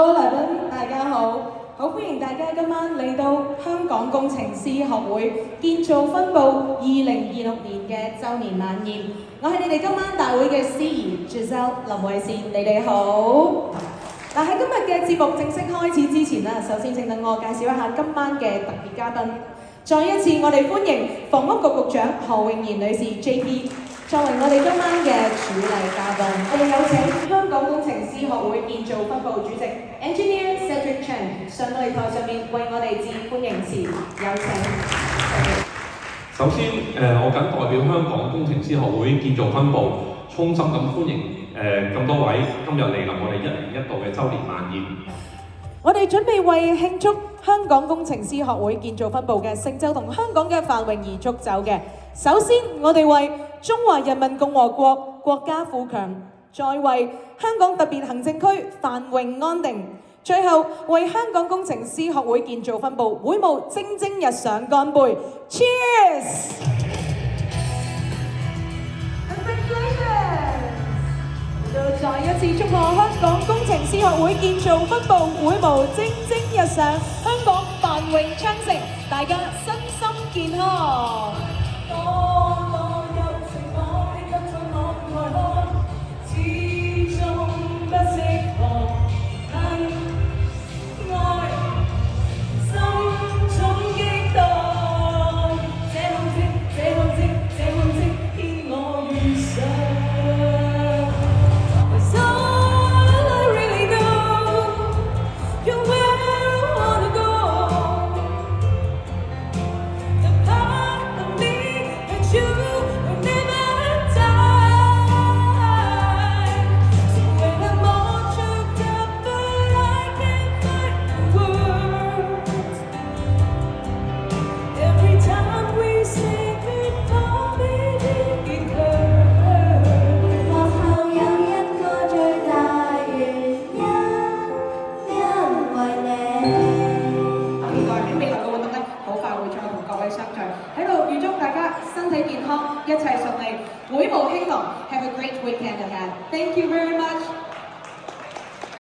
各位來賓，大家好，好歡迎大家今晚嚟到香港工程師學會建造分部2026年嘅週年晚宴。我係你哋今晚大會嘅司儀 Giselle 林慧善，你哋好。嗱，喺今日嘅節目正式開始之前啦，首先請等我介紹一下今晚嘅特別嘉賓。再一次，我哋歡迎房屋局局長何永賢女士 JP。作為我哋今晚嘅主禮嘉賓，我哋有請香港工程師學會建造分部主席 Engineer Cedric Chen 上到嚟台上面為我哋致歡迎詞，有請。首先，我謹代表香港工程師學會建造分部，衷心咁歡迎咁多位今日嚟臨我哋1年1度嘅週年晚宴。我哋準備為慶祝香港工程師學會建造分部嘅成就同香港嘅繁榮而祝酒嘅。首先，我哋為中華人民共和國國家富強，再為香港特別行政區繁榮安定，最後為香港工程師學會建造分部會務蒸蒸日上乾杯 ！Cheers！ 再一次祝賀香港工程師學會建造分部會務蒸蒸日上，香港繁榮昌盛，大家身心健康。一切順利，會務興隆 ，Have a great weekend ahead. Thank you very much.